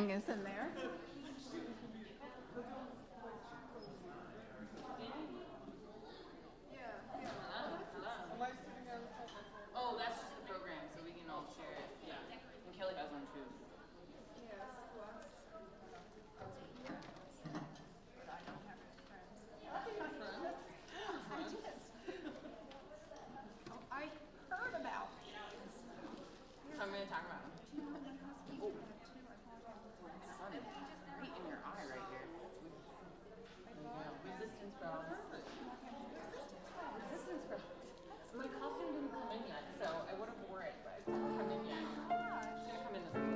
everything is in there. Oh, that's just the program, so we can all share it. Yeah. And Kelly has one too. I heard about it. So I'm going to talk about them. Oh. Sun is right in your eye right here. Resistance from. Resistance from. My costume didn't come in yet, so I would have wore it, but it didn't come in yet. It's going to come in this week.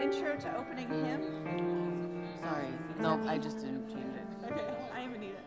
Intro to opening hymn. Sorry. Nope, I just didn't change it. Okay, I even need it.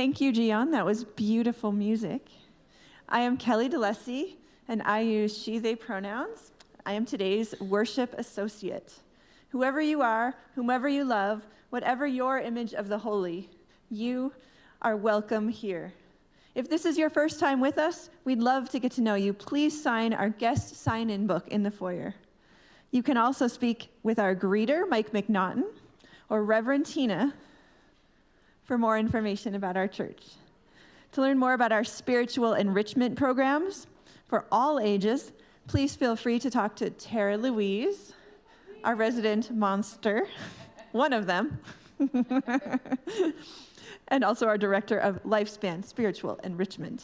Thank you, JeeYeon. That was beautiful music. I am Kelly Dolejsi, and I use she, they pronouns. I am today's worship associate. Whoever you are, whomever you love, whatever your image of the holy, you are welcome here. If this is your first time with us, we'd love to get to know you. Please sign our guest sign-in book in the foyer. You can also speak with our greeter, Mike McNaughton, or Reverend Tina for more information about our church. To learn more about our spiritual enrichment programs for all ages, please feel free to talk to Terra Louise, our resident monster, one of them, and also our director of Lifespan Spiritual Enrichment.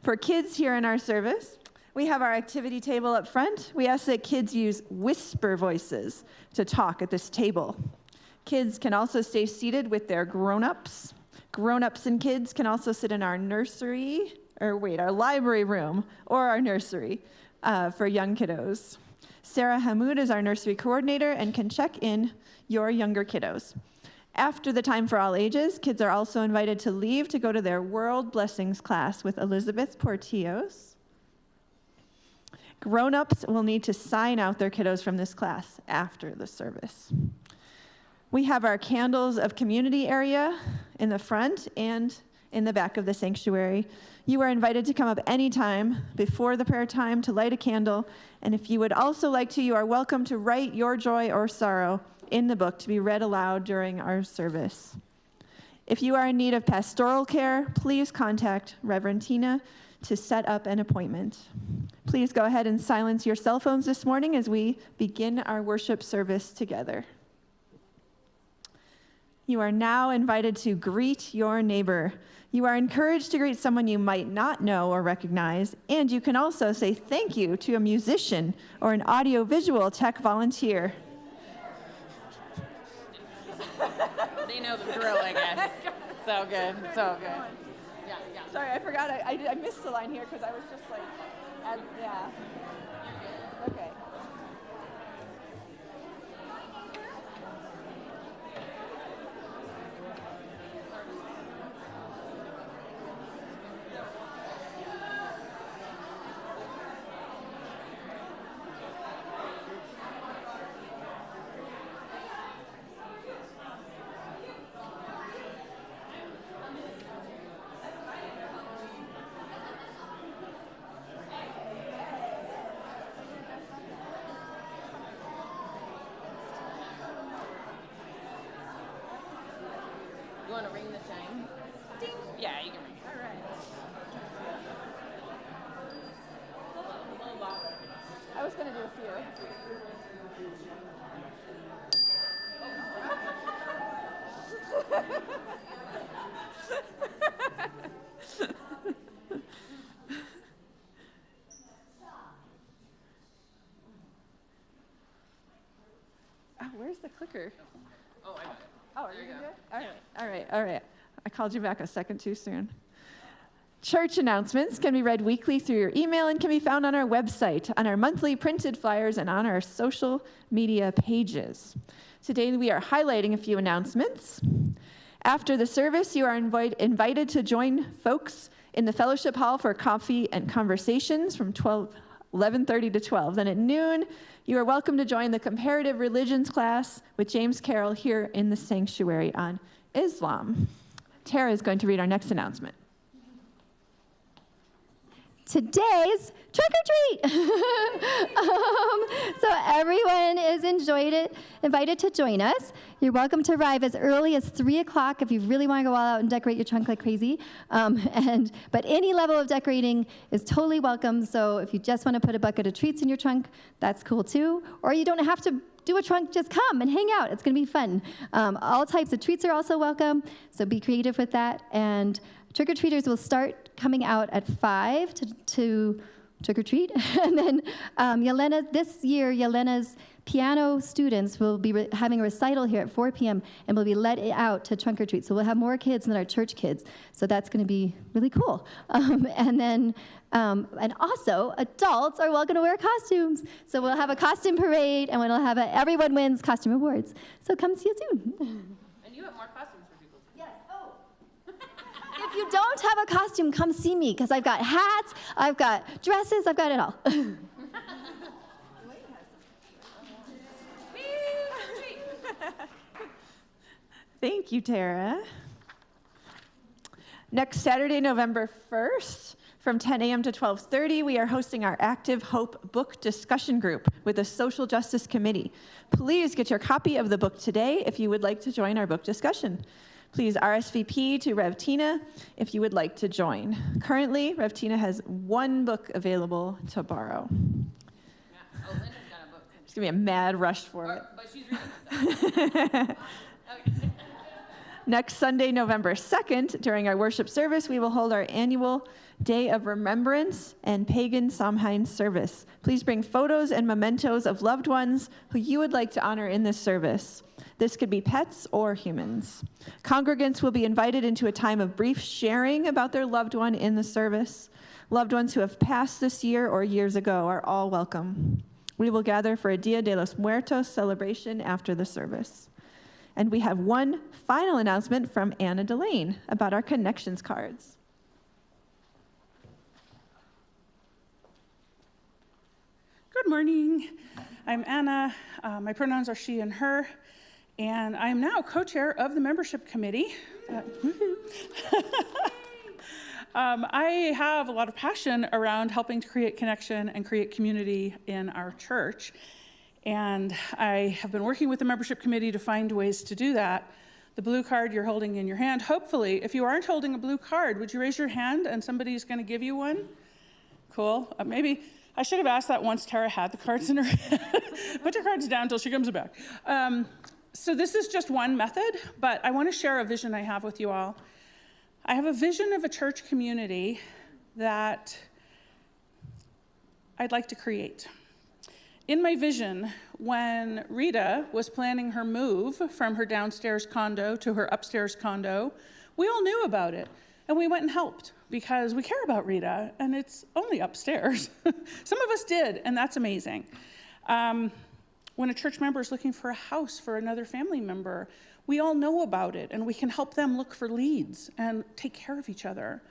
For kids here in our service, we have our activity table up front. We ask that kids use whisper voices to talk at this table. Kids can also stay seated with their grown-ups. Grown-ups and kids can also sit in our our library room or our nursery for young kiddos. Sarah Hamoud is our nursery coordinator and can check in your younger kiddos. After the time for all ages, kids are also invited to leave to go to their World Blessings class with Elizabeth Portillos. Grown-ups will need to sign out their kiddos from this class after the service. We have our candles of community area in the front and in the back of the sanctuary. You are invited to come up anytime before the prayer time to light a candle. And if you would also like to, you are welcome to write your joy or sorrow in the book to be read aloud during our service. If you are in need of pastoral care, please contact Reverend Tina to set up an appointment. Please go ahead and silence your cell phones this morning as we begin our worship service together. You are now invited to greet your neighbor. You are encouraged to greet someone you might not know or recognize, and you can also say thank you to a musician or an audiovisual tech volunteer. They know the drill, I guess. So good, so good. Yeah. Sorry, I forgot. I missed the line here because I was just like, yeah. Okay. You want to ring the chime? Ding. Yeah, you can ring it. All right. I was going to do a few. Where's the clicker? Oh, I got it. Oh, are you going to do it? All right. I called you back a second too soon. Church announcements can be read weekly through your email and can be found on our website, on our monthly printed flyers, and on our social media pages. Today we are highlighting a few announcements. After the service, you are invited to join folks in the fellowship hall for coffee and conversations from 11:30 to 12. Then at noon, you are welcome to join the comparative religions class with James Carroll here in the sanctuary on Islam. Terra is going to read our next announcement. Today's trick or treat. So everyone is invited to join us. You're welcome to arrive as early as 3 o'clock if you really want to go all out and decorate your trunk like crazy. But any level of decorating is totally welcome. So if you just want to put a bucket of treats in your trunk, that's cool too. Or you don't have to do a trunk, just come and hang out. It's going to be fun. All types of treats are also welcome. So be creative with that. And trick-or-treaters will start coming out at 5 to trick-or-treat. And then this year, Yelena's piano students will be having a recital here at 4 p.m. and will be let out to trunk-or-treat. So we'll have more kids than our church kids. So that's going to be really cool. And also, adults are welcome to wear costumes. So we'll have a costume parade, and we'll have Everyone Wins costume awards. So come see us soon. And you have more costumes for people. Yes. Oh. if you don't have a costume, come see me, because I've got hats, I've got dresses, I've got it all. Thank you, Terra. Next Saturday, November 1st, from 10 a.m. to 12:30, we are hosting our Active Hope book discussion group with the Social Justice Committee. Please get your copy of the book today if you would like to join our book discussion. Please RSVP to Rev Tina if you would like to join. Currently, Rev Tina has one book available to borrow. Yeah. Oh, Linda's got a book. It's going to be a mad rush for it. But she's reading this. Okay. Next Sunday, November 2nd, during our worship service, we will hold our annual Day of Remembrance and Pagan Samhain service. Please bring photos and mementos of loved ones who you would like to honor in this service. This could be pets or humans. Congregants will be invited into a time of brief sharing about their loved one in the service. Loved ones who have passed this year or years ago are all welcome. We will gather for a Dia de los Muertos celebration after the service. And we have one final announcement from Anna Delane about our connections cards. Good morning. I'm Anna. My pronouns are she and her, and I'm now co-chair of the membership committee. I have a lot of passion around helping to create connection and create community in our church. And I have been working with the membership committee to find ways to do that. The blue card you're holding in your hand, hopefully, if you aren't holding a blue card, would you raise your hand and somebody's going to give you one? Cool. Maybe I should have asked that once Terra had the cards in her hand. Put your cards down until she comes back. So this is just one method, but I want to share a vision I have with you all. I have a vision of a church community that I'd like to create. In my vision, when Rita was planning her move from her downstairs condo to her upstairs condo, we all knew about it, and we went and helped because we care about Rita, and it's only upstairs. Some of us did, and that's amazing. When a church member is looking for a house for another family member, we all know about it, and we can help them look for leads and take care of each other.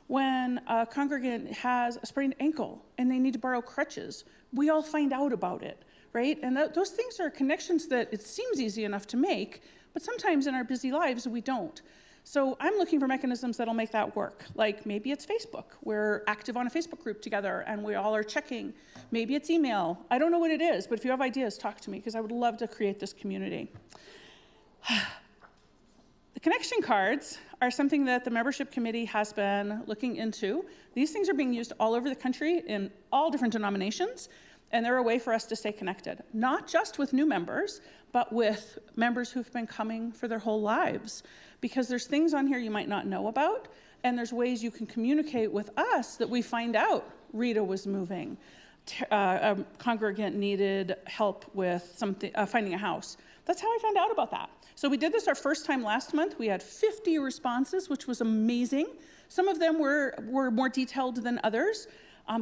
When a congregant has a sprained ankle and they need to borrow crutches, we all find out about it, right? And those things are connections that it seems easy enough to make, but sometimes in our busy lives, we don't. So I'm looking for mechanisms that'll make that work. Like maybe it's Facebook. We're active on a Facebook group together and we all are checking. Maybe it's email. I don't know what it is, but if you have ideas, talk to me because I would love to create this community. The connection cards are something that the membership committee has been looking into. These things are being used all over the country in all different denominations, and they're a way for us to stay connected, not just with new members, but with members who've been coming for their whole lives. Because there's things on here you might not know about, and there's ways you can communicate with us that we find out Rita was moving. A congregant needed help with something, finding a house. That's how I found out about that. So we did this our first time last month. We had 50 responses, which was amazing. Some of them were more detailed than others.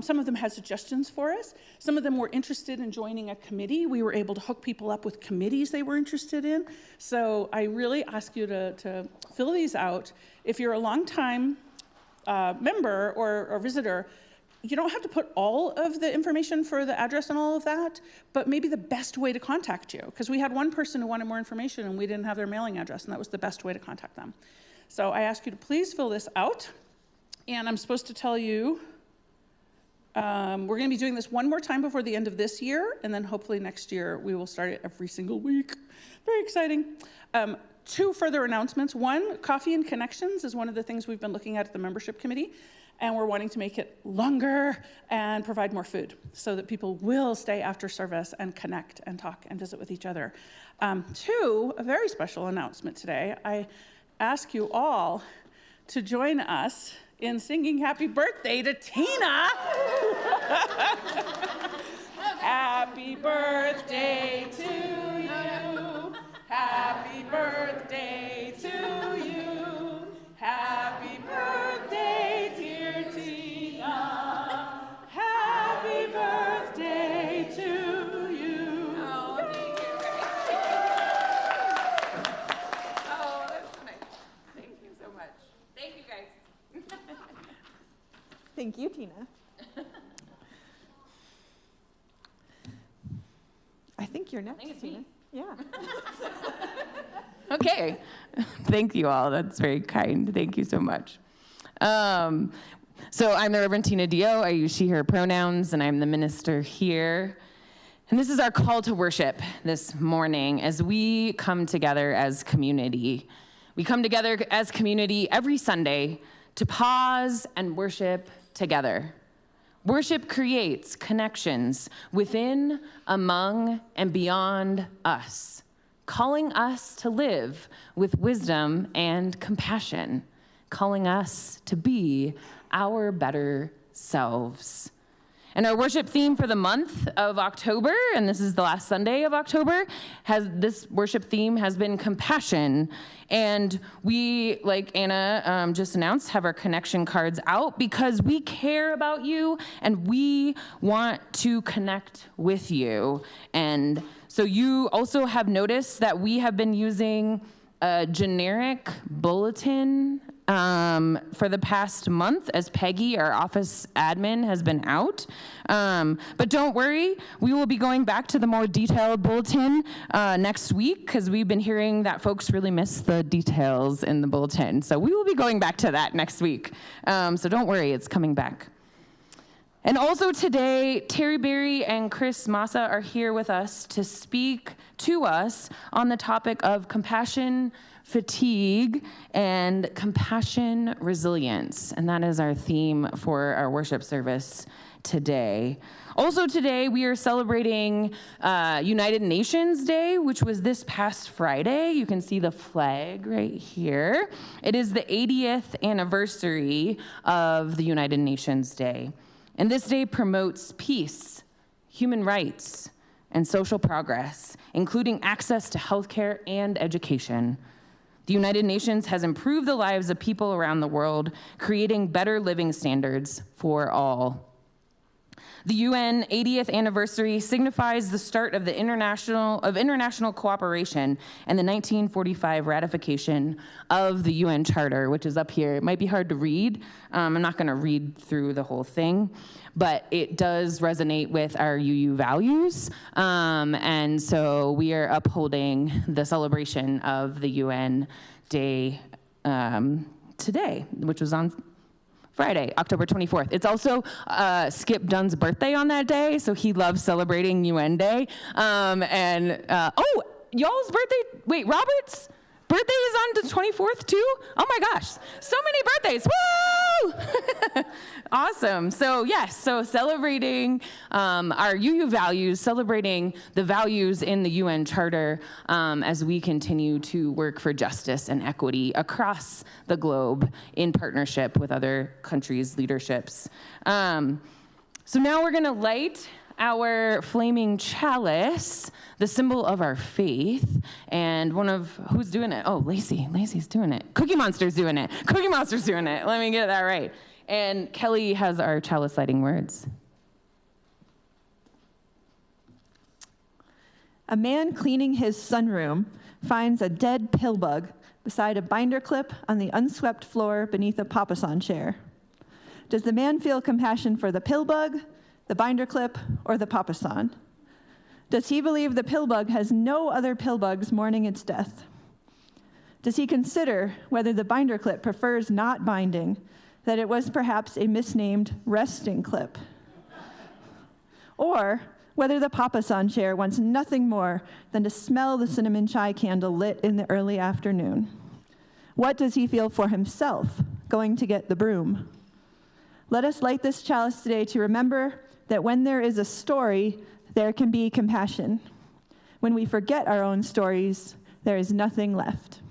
Some of them had suggestions for us. Some of them were interested in joining a committee. We were able to hook people up with committees they were interested in. So I really ask you to fill these out. If you're a longtime member or visitor, you don't have to put all of the information for the address and all of that, but maybe the best way to contact you, because we had one person who wanted more information and we didn't have their mailing address, and that was the best way to contact them. So I ask you to please fill this out, and I'm supposed to tell you, we're going to be doing this one more time before the end of this year, and then hopefully next year we will start it every single week. Very exciting. 2 further announcements. One, Coffee and Connections is one of the things we've been looking at the membership committee, and we're wanting to make it longer and provide more food so that people will stay after service and connect and talk and visit with each other. 2, a very special announcement today. I ask you all to join us in singing happy birthday to Tina. Happy birthday to you. Happy birthday to you. Happy birthday, dear Tina. Happy birthday to you. Oh, thank you. Oh, that's so nice. Thank you so much. Thank you, guys. Thank you, Tina. I think you're next, it's Tina. me. Yeah. Okay. Thank you all. That's very kind. Thank you so much. So I'm the Reverend Tina DeYoe. I use she, her pronouns, and I'm the minister here. And this is our call to worship this morning as we come together as community. We come together as community every Sunday to pause and worship together. Worship creates connections within, among, and beyond us, calling us to live with wisdom and compassion, calling us to be our better selves. And our worship theme for the month of October, and this is the last Sunday of October, this worship theme has been compassion. And we, like Anna just announced, have our connection cards out because we care about you and we want to connect with you. And so you also have noticed that we have been using a generic bulletin for the past month as Peggy, our office admin, has been out. But don't worry, we will be going back to the more detailed bulletin next week because we've been hearing that folks really miss the details in the bulletin. So we will be going back to that next week. So don't worry, it's coming back. And also today, Terry Beery and Kris Mazza are here with us to speak to us on the topic of compassion fatigue and compassion resilience. And that is our theme for our worship service today. Also today, we are celebrating United Nations Day, which was this past Friday. You can see the flag right here. It is the 80th anniversary of the United Nations Day. And this day promotes peace, human rights, and social progress, including access to healthcare and education. The United Nations has improved the lives of people around the world, creating better living standards for all. The UN 80th anniversary signifies the start of international cooperation and the 1945 ratification of the UN Charter, which is up here. It might be hard to read. I'm not going to read through the whole thing, but it does resonate with our UU values. And so we are upholding the celebration of the UN Day today, which was on Friday, October 24th. It's also Skip Dunn's birthday on that day, so he loves celebrating UN Day. Y'all's birthday, wait, Robert's birthday is on the 24th too? Oh my gosh, so many birthdays, woo! Awesome, so yes, so celebrating our UU values, celebrating the values in the UN Charter as we continue to work for justice and equity across the globe in partnership with other countries' leaderships. So now we're gonna light our flaming chalice, the symbol of our faith, and who's doing it? Oh, Lacey's doing it. Cookie Monster's doing it. Cookie Monster's doing it. Let me get that right. And Kelly has our chalice lighting words. A man cleaning his sunroom finds a dead pill bug beside a binder clip on the unswept floor beneath a papasan chair. Does the man feel compassion for the pill bug, the binder clip, or the papasan? Does he believe the pill bug has no other pill bugs mourning its death? Does he consider whether the binder clip prefers not binding, that it was perhaps a misnamed resting clip? Or whether the papasan chair wants nothing more than to smell the cinnamon chai candle lit in the early afternoon? What does he feel for himself going to get the broom? Let us light this chalice today to remember that when there is a story, there can be compassion. When we forget our own stories, there is nothing left.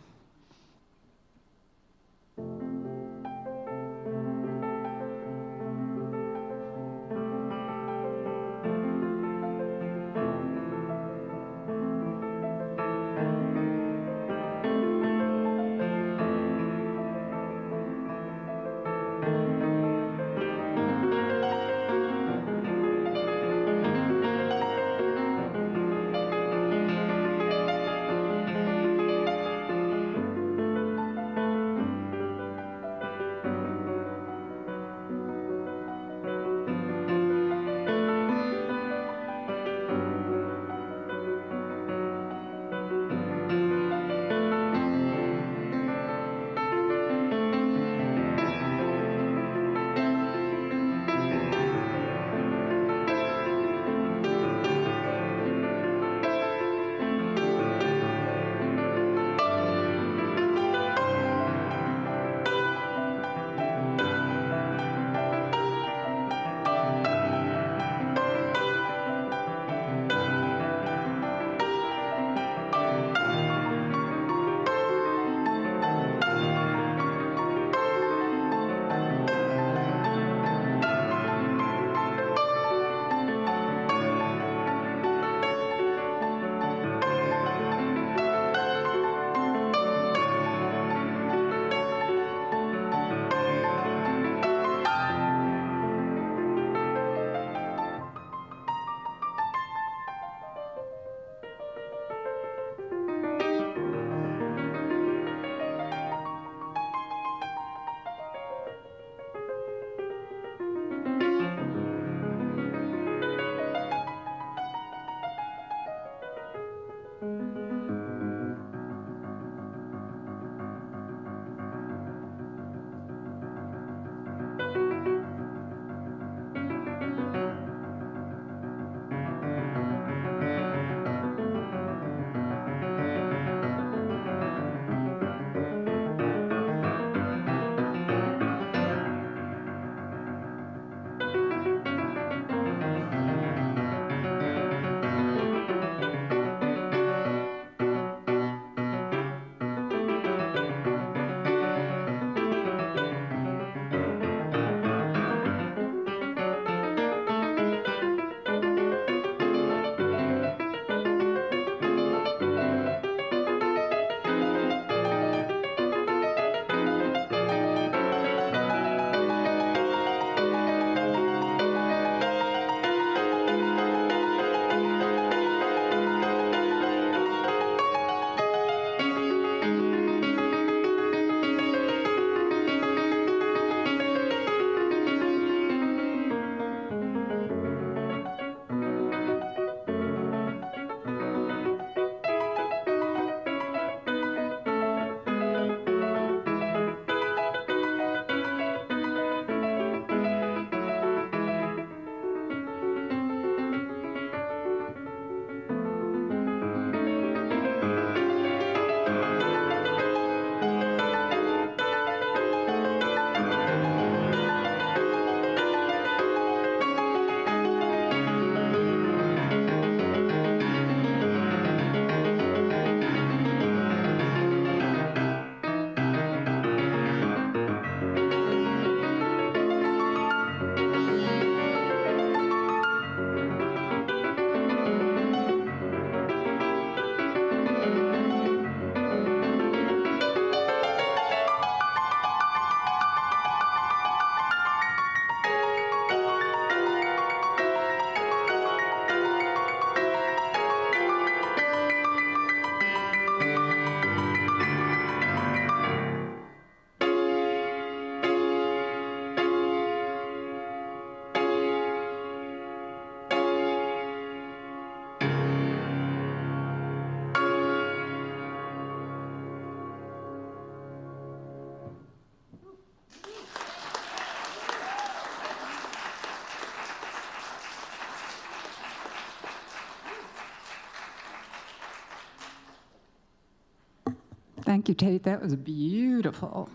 Thank you, Tate. That was beautiful.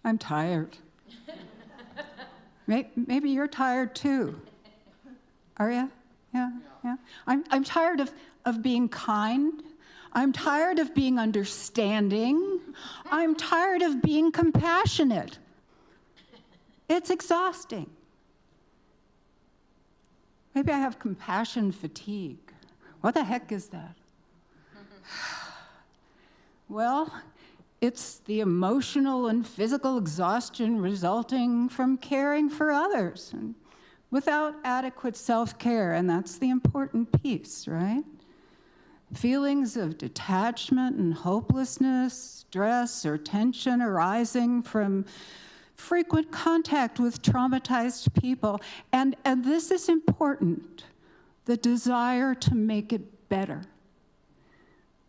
I'm tired. Maybe you're tired too. Are you? Yeah. I'm tired of being kind. I'm tired of being understanding. I'm tired of being compassionate. It's exhausting. Maybe I have compassion fatigue. What the heck is that? Well, it's the emotional and physical exhaustion resulting from caring for others and without adequate self-care, and that's the important piece, right? Feelings of detachment and hopelessness, stress or tension arising from frequent contact with traumatized people, and this is important, the desire to make it better.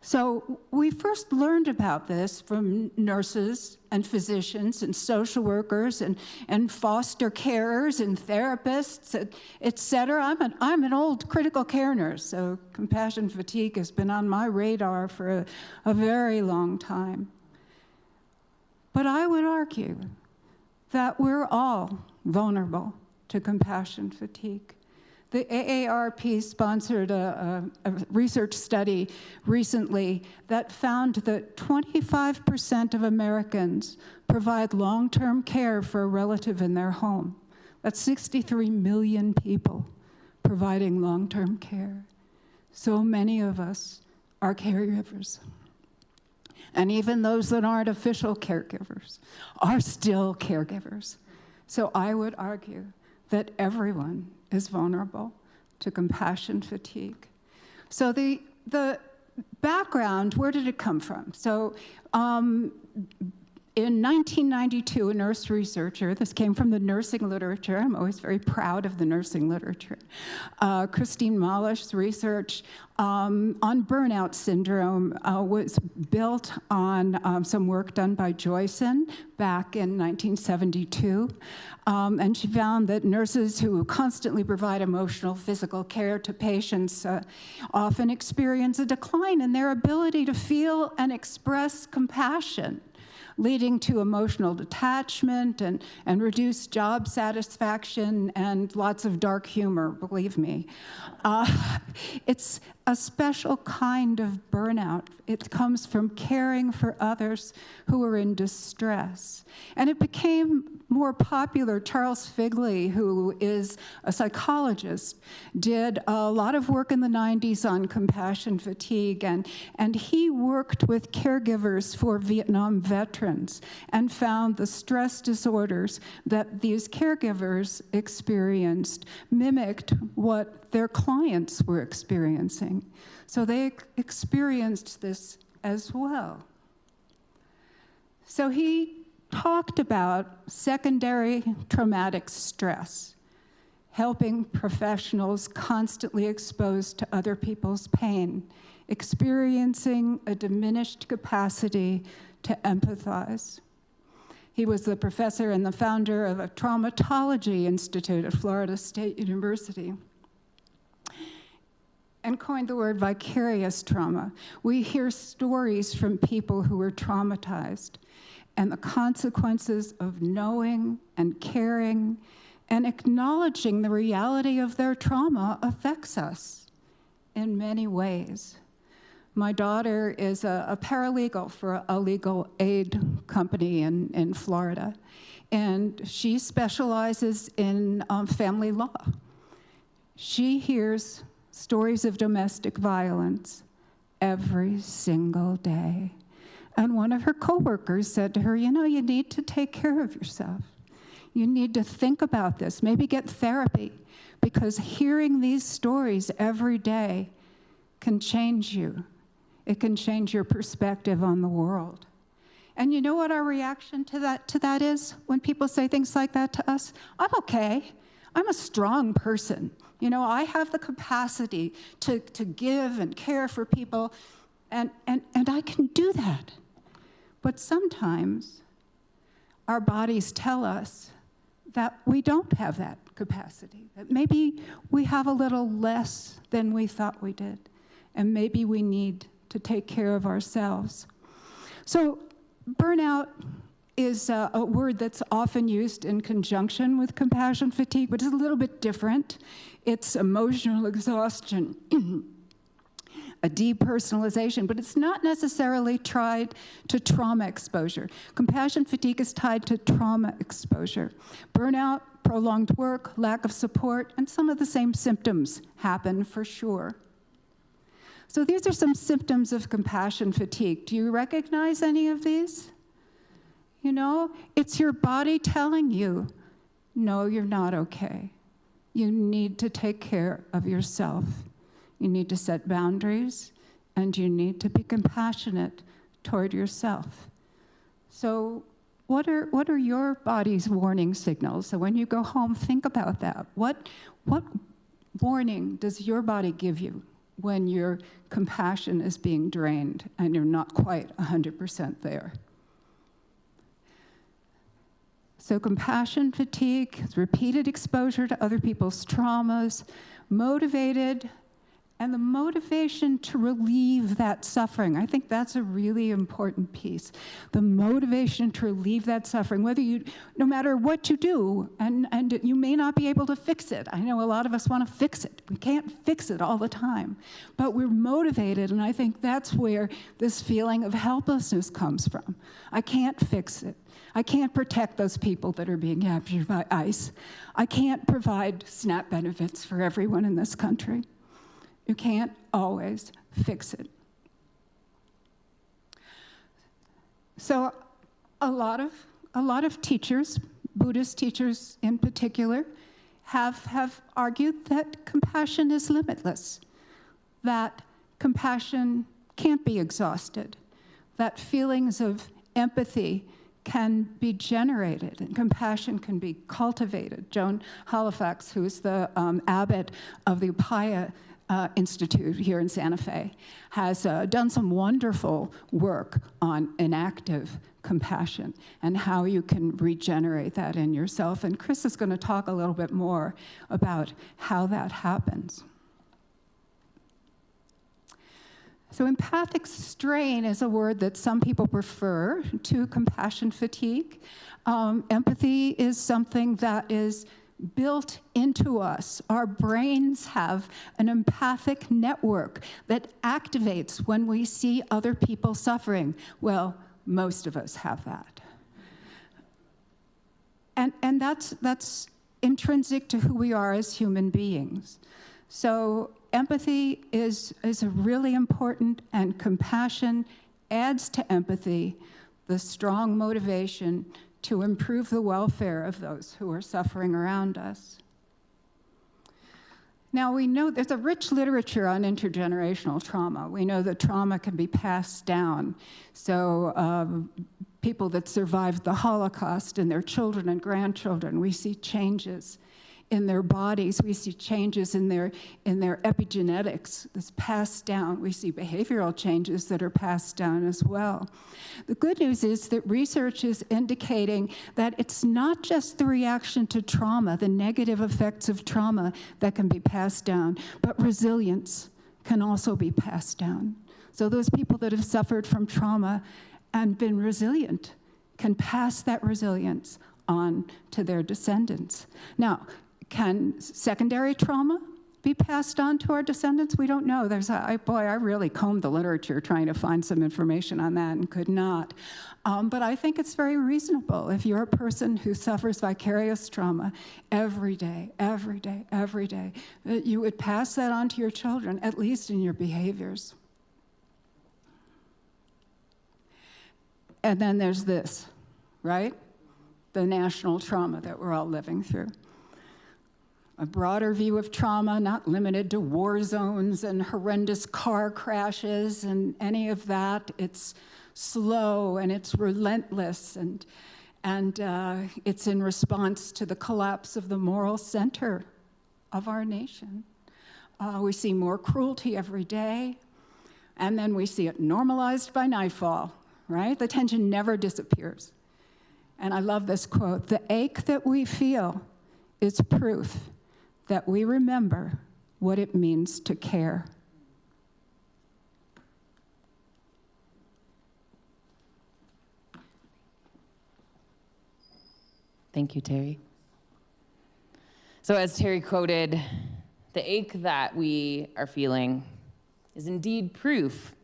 So we first learned about this from nurses and physicians and social workers and foster carers and therapists, et cetera. I'm an old critical care nurse, so compassion fatigue has been on my radar for a very long time. But I would argue that we're all vulnerable to compassion fatigue. The AARP sponsored a research study recently that found that 25% of Americans provide long-term care for a relative in their home. That's 63 million people providing long-term care. So many of us are caregivers. And even those that aren't official caregivers are still caregivers. So I would argue that everyone is vulnerable to compassion fatigue. So the background, where did it come from? So in 1992, a nurse researcher, this came from the nursing literature, I'm always very proud of the nursing literature, Christine Malish's research on burnout syndrome was built on some work done by Joyson back in 1972. And she found that nurses who constantly provide emotional, physical care to patients often experience a decline in their ability to feel and express compassion, leading to emotional detachment and reduced job satisfaction and lots of dark humor, believe me. It's a special kind of burnout. It comes from caring for others who are in distress. And it became more popular. Charles Figley, who is a psychologist, did a lot of work in the 90s on compassion fatigue, and he worked with caregivers for Vietnam veterans and found the stress disorders that these caregivers experienced mimicked what their clients were experiencing. So they experienced this as well. So he talked about secondary traumatic stress, helping professionals constantly exposed to other people's pain, experiencing a diminished capacity to empathize. He was the professor and the founder of a traumatology institute at Florida State University, and coined the word vicarious trauma. We hear stories from people who were traumatized, and the consequences of knowing and caring and acknowledging the reality of their trauma affects us in many ways. My daughter is a paralegal for a legal aid company in Florida, and she specializes in family law. She hears stories of domestic violence every single day. And one of her coworkers said to her, you know, you need to take care of yourself. You need to think about this, maybe get therapy, because hearing these stories every day can change you. It can change your perspective on the world. And you know what our reaction to that is when people say things like that to us? I'm okay. I'm a strong person. You know, I have the capacity to give and care for people, and I can do that. But sometimes our bodies tell us that we don't have that capacity, that maybe we have a little less than we thought we did, and maybe we need to take care of ourselves. So burnout is a word that's often used in conjunction with compassion fatigue, but it's a little bit different. It's emotional exhaustion, a depersonalization, but it's not necessarily tied to trauma exposure. Compassion fatigue is tied to trauma exposure. Burnout, prolonged work, lack of support, and some of the same symptoms happen for sure. So these are some symptoms of compassion fatigue. Do you recognize any of these? You know, it's your body telling you, no, you're not okay. You need to take care of yourself. You need to set boundaries, and you need to be compassionate toward yourself. So what are your body's warning signals? So when you go home, think about that. What warning does your body give you when your compassion is being drained and you're not quite 100% there? So compassion fatigue, repeated exposure to other people's traumas, motivated, and the motivation to relieve that suffering. I think that's a really important piece. The motivation to relieve that suffering, no matter what you do, and you may not be able to fix it. I know a lot of us want to fix it. We can't fix it all the time, but we're motivated, and I think that's where this feeling of helplessness comes from. I can't fix it. I can't protect those people that are being captured by ICE. I can't provide SNAP benefits for everyone in this country. You can't always fix it. So a lot of teachers, Buddhist teachers in particular, have argued that compassion is limitless, that compassion can't be exhausted, that feelings of empathy can be generated and compassion can be cultivated. Joan Halifax, who is the abbot of the Upaya Institute here in Santa Fe, has done some wonderful work on inactive compassion and how you can regenerate that in yourself. And Kris is going to talk a little bit more about how that happens. So empathic strain is a word that some people prefer to compassion fatigue. Empathy is something that is built into us. Our brains have an empathic network that activates when we see other people suffering. Well, most of us have that. And that's intrinsic to who we are as human beings. So empathy is really important, and compassion adds to empathy the strong motivation to improve the welfare of those who are suffering around us. Now, we know there's a rich literature on intergenerational trauma. We know that trauma can be passed down. So people that survived the Holocaust and their children and grandchildren, we see changes in their bodies. We see changes in their epigenetics that's passed down. We see behavioral changes that are passed down as well. The good news is that research is indicating that it's not just the reaction to trauma, the negative effects of trauma that can be passed down, but resilience can also be passed down. So those people that have suffered from trauma and been resilient can pass that resilience on to their descendants. Now, can secondary trauma be passed on to our descendants? We don't know. I really combed the literature trying to find some information on that and could not. But I think it's very reasonable if you're a person who suffers vicarious trauma every day, that you would pass that on to your children, at least in your behaviors. And then there's this, right? The national trauma that we're all living through. A broader view of trauma, not limited to war zones and horrendous car crashes and any of that. It's slow and it's relentless, and it's in response to the collapse of the moral center of our nation. We see more cruelty every day, and then we see it normalized by nightfall, right? The tension never disappears. And I love this quote, "The ache that we feel is proof that we remember what it means to care." Thank you, Terry. So as Terry quoted, the ache that we are feeling is indeed proof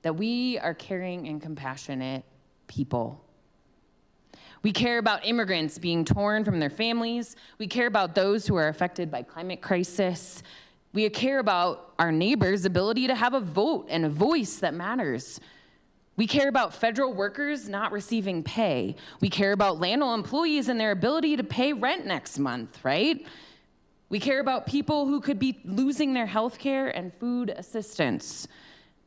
that we are caring and compassionate people. We care about immigrants being torn from their families. We care about those who are affected by climate crisis. We care about our neighbors' ability to have a vote and a voice that matters. We care about federal workers not receiving pay. We care about landfill employees and their ability to pay rent next month, right? We care about people who could be losing their health care and food assistance.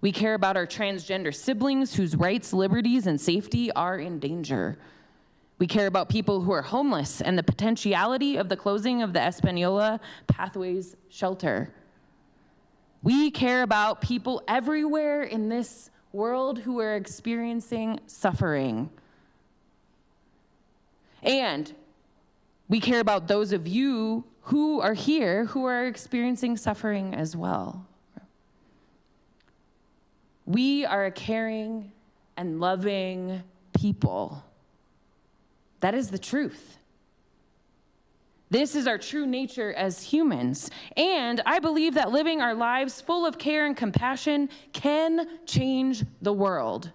We care about our transgender siblings whose rights, liberties, and safety are in danger. We care about people who are homeless and the potentiality of the closing of the Espanola Pathways shelter. We care about people everywhere in this world who are experiencing suffering. And we care about those of you who are here who are experiencing suffering as well. We are a caring and loving people. That is the truth. This is our true nature as humans. And I believe that living our lives full of care and compassion can change the world.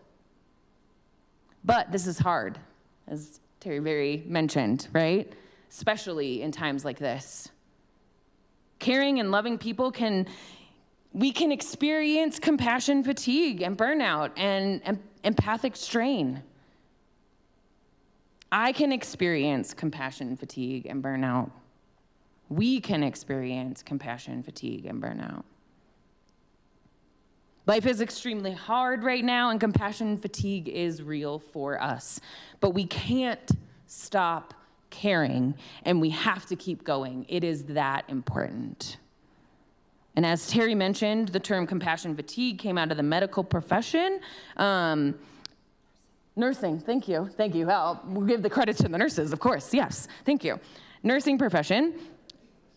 But this is hard, as Terry very mentioned, right? Especially in times like this. Caring and loving people we can experience compassion fatigue and burnout and empathic strain. I can experience compassion fatigue and burnout. We can experience compassion fatigue and burnout. Life is extremely hard right now, and compassion fatigue is real for us. But we can't stop caring, and we have to keep going. It is that important. And as Terry mentioned, the term compassion fatigue came out of the medical profession. Nursing, thank you. We'll give the credit to the nurses, of course, yes, thank you. Nursing profession.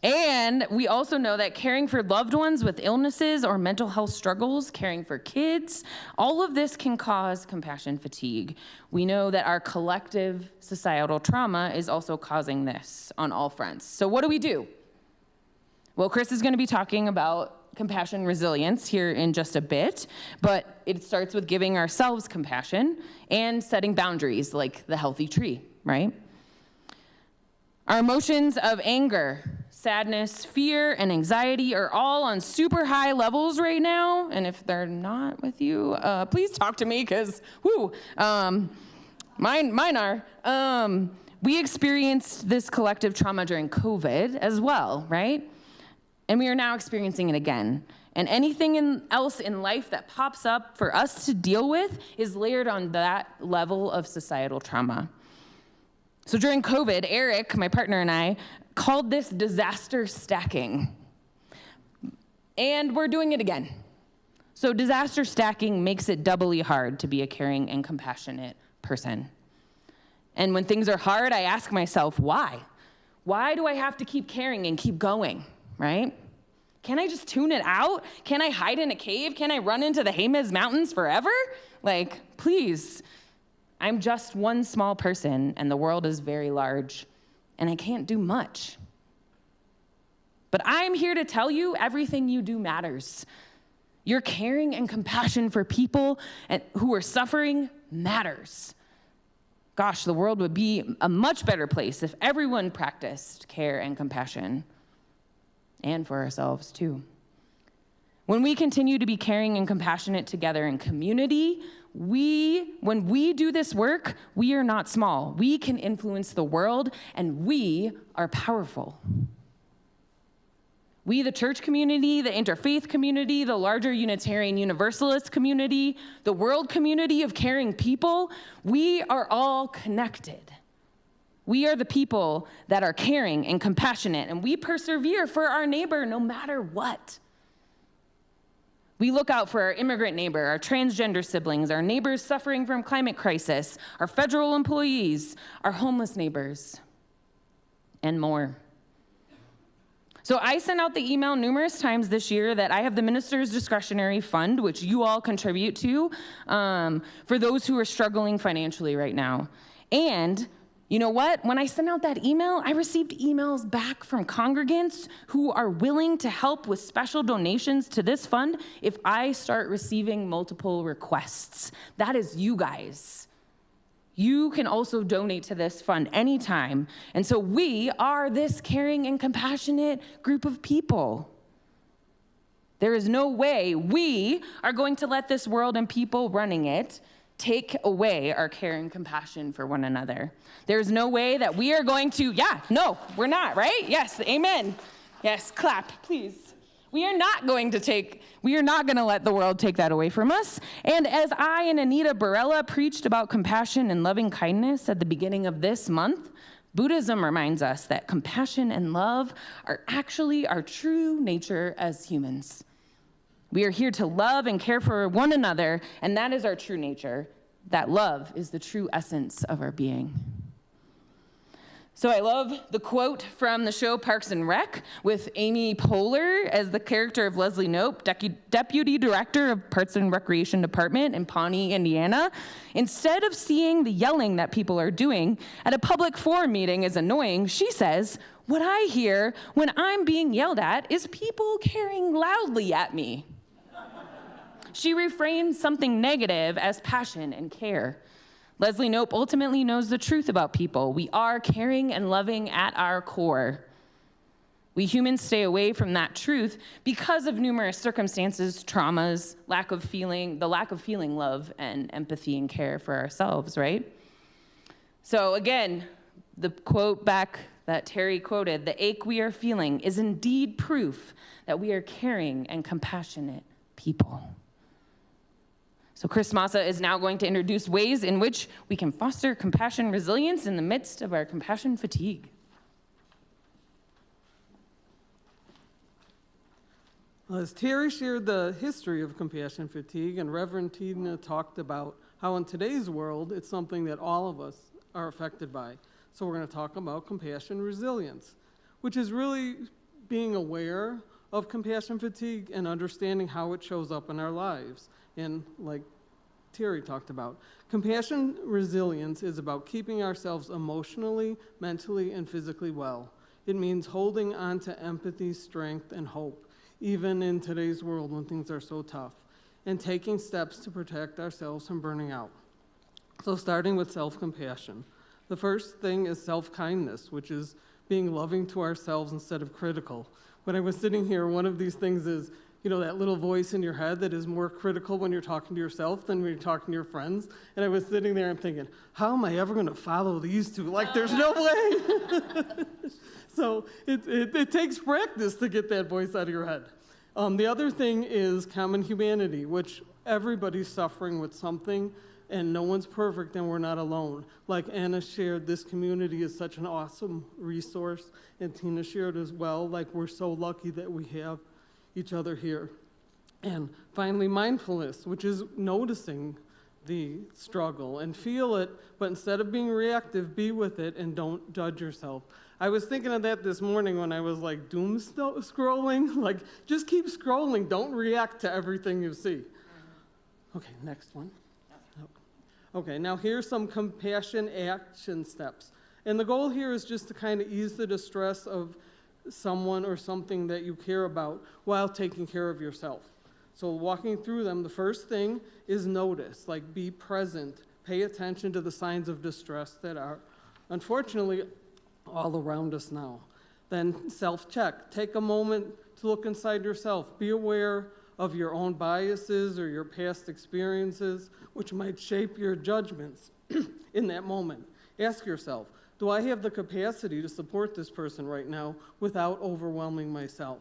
And we also know that caring for loved ones with illnesses or mental health struggles, caring for kids, all of this can cause compassion fatigue. We know that our collective societal trauma is also causing this on all fronts. So what do? Well, Kris is going to be talking about compassion resilience here in just a bit, but it starts with giving ourselves compassion and setting boundaries like the healthy tree, right? Our emotions of anger, sadness, fear, and anxiety are all on super high levels right now, and if they're not with you, please talk to me, because, mine are. We experienced this collective trauma during COVID as well, right? And we are now experiencing it again. And anything else in life that pops up for us to deal with is layered on that level of societal trauma. So during COVID, Eric, my partner, and I called this disaster stacking. And we're doing it again. So disaster stacking makes it doubly hard to be a caring and compassionate person. And when things are hard, I ask myself, why? Why do I have to keep caring and keep going? Right? Can I just tune it out? Can I hide in a cave? Can I run into the Jemez Mountains forever? Like, please. I'm just one small person, and the world is very large, and I can't do much. But I'm here to tell you everything you do matters. Your caring and compassion for people who are suffering matters. Gosh, the world would be a much better place if everyone practiced care and compassion. And for ourselves, too. When we continue to be caring and compassionate together in community, when we do this work, we are not small. We can influence the world, and we are powerful. We, the church community, the interfaith community, the larger Unitarian Universalist community, the world community of caring people, we are all connected. We are the people that are caring and compassionate, and we persevere for our neighbor no matter what. We look out for our immigrant neighbor, our transgender siblings, our neighbors suffering from climate crisis, our federal employees, our homeless neighbors, and more. So I sent out the email numerous times this year that I have the Minister's Discretionary Fund, which you all contribute to, for those who are struggling financially right now. And you know what? When I sent out that email, I received emails back from congregants who are willing to help with special donations to this fund if I start receiving multiple requests. That is you guys. You can also donate to this fund anytime. And so we are this caring and compassionate group of people. There is no way we are going to let this world and people running it take away our care and compassion for one another. There's no way that we are going to, no, we're not, right? Yes, amen. Yes, clap, please. We are not going to let the world take that away from us. And as I and Anita Barella preached about compassion and loving kindness at the beginning of this month, Buddhism reminds us that compassion and love are actually our true nature as humans. We are here to love and care for one another, and that is our true nature. That love is the true essence of our being. So I love the quote from the show Parks and Rec with Amy Poehler as the character of Leslie Knope, Deputy Director of Parks and Recreation Department in Pawnee, Indiana. Instead of seeing the yelling that people are doing at a public forum meeting as annoying, she says, "What I hear when I'm being yelled at is people caring loudly at me." She reframes something negative as passion and care. Leslie Knope ultimately knows the truth about people. We are caring and loving at our core. We humans stay away from that truth because of numerous circumstances, traumas, the lack of feeling love and empathy and care for ourselves, right? So again, the quote back that Terry quoted, "The ache we are feeling is indeed proof that we are caring and compassionate people." So Kris Mazza is now going to introduce ways in which we can foster compassion resilience in the midst of our compassion fatigue. As Terry shared the history of compassion fatigue, and Reverend Tina talked about how in today's world, it's something that all of us are affected by. So we're going to talk about compassion resilience, which is really being aware of compassion fatigue and understanding how it shows up in our lives. And like Terry talked about, compassion resilience is about keeping ourselves emotionally, mentally, and physically well. It means holding on to empathy, strength, and hope, even in today's world when things are so tough, and taking steps to protect ourselves from burning out. So starting with self-compassion. The first thing is self-kindness, which is being loving to ourselves instead of critical. When I was sitting here, one of these things is, you know, that little voice in your head that is more critical when you're talking to yourself than when you're talking to your friends. And I was sitting there and thinking, how am I ever going to follow these two? Like, there's no way. So it takes practice to get that voice out of your head. The other thing is common humanity, which everybody's suffering with something, and no one's perfect, and we're not alone. Like Anna shared, this community is such an awesome resource, and Tina shared as well, like we're so lucky that we have each other here. And finally, mindfulness, which is noticing the struggle and feel it, but instead of being reactive, be with it and don't judge yourself. I was thinking of that this morning when I was like doom scrolling, like just keep scrolling, don't react to everything you see. Okay, next one. Okay, now here's some compassion action steps. And the goal here is just to kind of ease the distress of someone or something that you care about while taking care of yourself. So walking through them, the first thing is notice, like be present, pay attention to the signs of distress that are unfortunately all around us now. Then self-check, take a moment to look inside yourself, be aware of your own biases or your past experiences, which might shape your judgments in that moment. Ask yourself, do I have the capacity to support this person right now without overwhelming myself?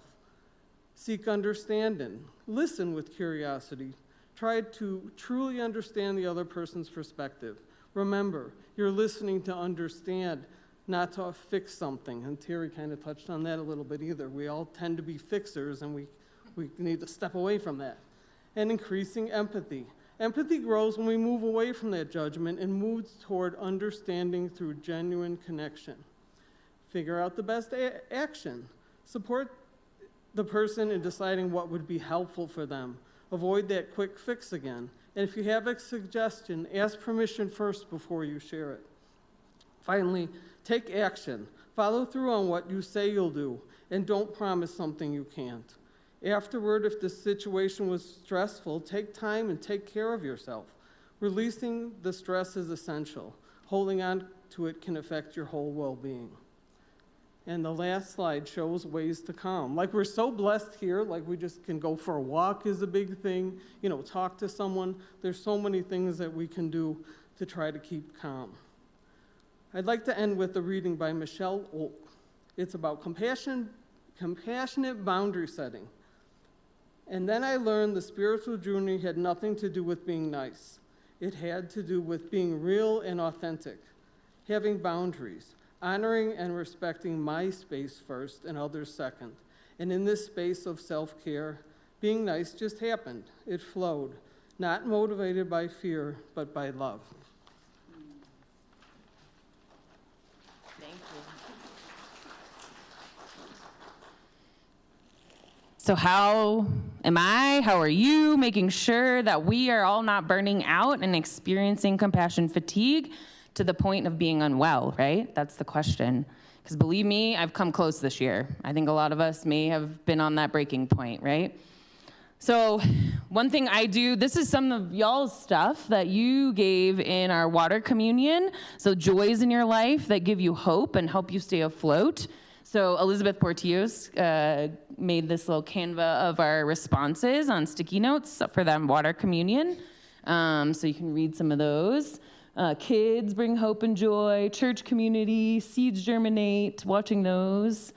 Seek understanding. Listen with curiosity. Try to truly understand the other person's perspective. Remember, you're listening to understand, not to fix something. And Terry kind of touched on that a little bit either. We all tend to be fixers, and we need to step away from that. and increasing empathy. Empathy grows when we move away from that judgment and moves toward understanding through genuine connection. Figure out the best action. Support the person in deciding what would be helpful for them. Avoid that quick fix again. And if you have a suggestion, ask permission first before you share it. Finally, take action. Follow through on what you say you'll do, and don't promise something you can't. Afterward, if the situation was stressful, take time and take care of yourself. Releasing the stress is essential. Holding on to it can affect your whole well-being. And the last slide shows ways to calm. Like, we're so blessed here, like we just can go for a walk is a big thing, talk to someone. There's so many things that we can do to try to keep calm. I'd like to end with a reading by Michelle Olk. It's about compassionate boundary setting. And then I learned the spiritual journey had nothing to do with being nice. It had to do with being real and authentic, having boundaries, honoring and respecting my space first and others second. And in this space of self-care, being nice just happened. It flowed, not motivated by fear, but by love. Thank you. So how am I? How are you making sure that we are all not burning out and experiencing compassion fatigue to the point of being unwell, right? That's the question. Because believe me, I've come close this year. I think a lot of us may have been on that breaking point, right? So one thing I do, this is some of y'all's stuff that you gave in our water communion. So joys in your life that give you hope and help you stay afloat. So Elizabeth Portillo's made this little Canva of our responses on sticky notes for that water communion. So you can read some of those. Kids bring hope and joy, church community, seeds germinate, watching those.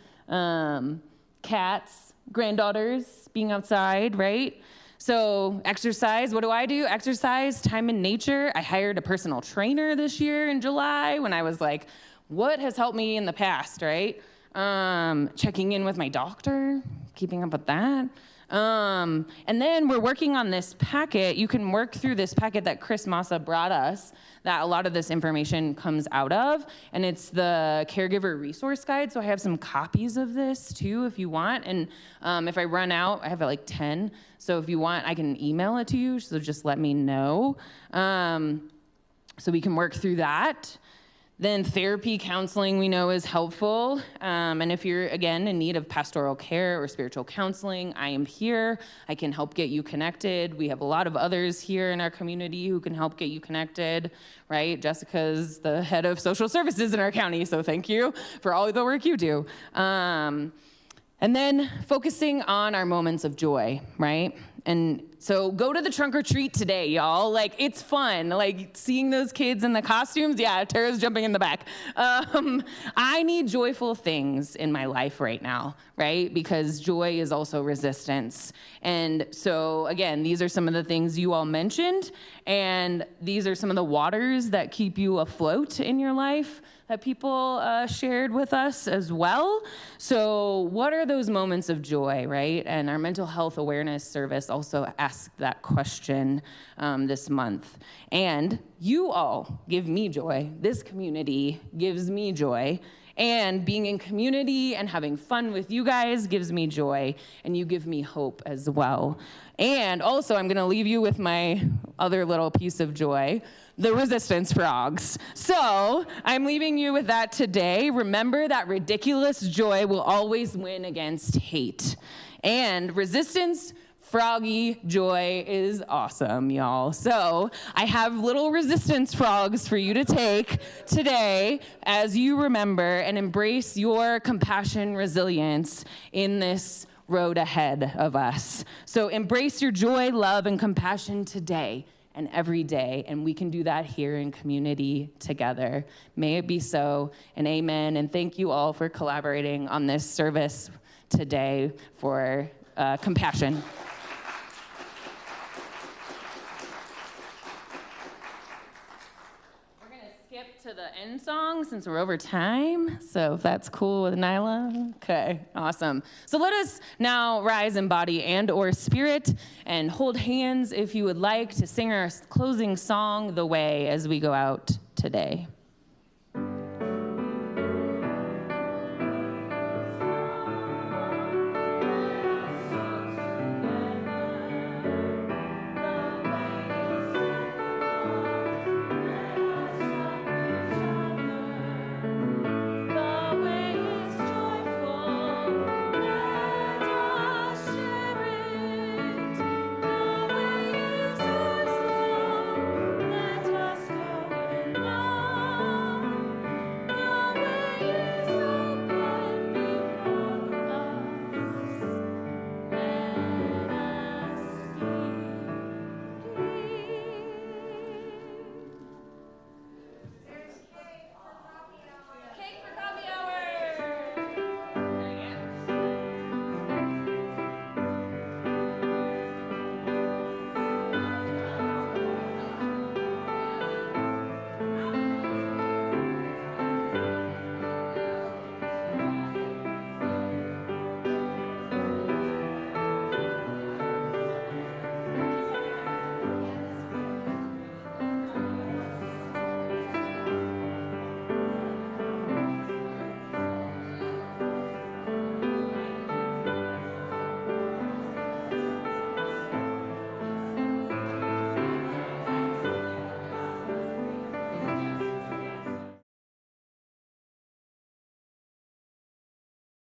Cats, granddaughters, being outside, right? So exercise, what do I do? Exercise, time in nature. I hired a personal trainer this year in July when I was like, what has helped me in the past, right? Checking in with my doctor, keeping up with that. And then we're working on this packet. You can work through this packet that Kris Mazza brought us that a lot of this information comes out of, and it's the caregiver resource guide. So I have some copies of this too, if you want. And if I run out, I have like 10. So if you want, I can email it to you. So just let me know. So we can work through that. Then therapy, counseling, we know is helpful. And if you're, again, in need of pastoral care or spiritual counseling, I am here. I can help get you connected. We have a lot of others here in our community who can help get you connected, right? Jessica's the head of social services in our county, so thank you for all the work you do. And then focusing on our moments of joy, right? And so go to the trunk or treat today, y'all. Like, it's fun. Like, seeing those kids in the costumes. Yeah, Terra's jumping in the back. I need joyful things in my life right now, right? Because joy is also resistance. And so, again, these are some of the things you all mentioned. And these are some of the waters that keep you afloat in your life that people shared with us as well. So what are those moments of joy, right? And our mental health awareness service also asked that question this month. And you all give me joy. This community gives me joy. And being in community and having fun with you guys gives me joy. And you give me hope as well. And also, I'm gonna leave you with my other little piece of joy, the resistance frogs. So I'm leaving you with that today. Remember that ridiculous joy will always win against hate. And resistance froggy joy is awesome, y'all. So I have little resistance frogs for you to take today as you remember and embrace your compassion resilience in this road ahead of us. So embrace your joy, love, and compassion today and every day, and we can do that here in community together. May it be so, and amen. And thank you all for collaborating on this service today for compassion. We're gonna skip to the end song since we're over time. So if that's cool with Nylea. Okay, awesome. So let us now rise in body and or spirit and hold hands if you would like to sing our closing song, The Way, as we go out today.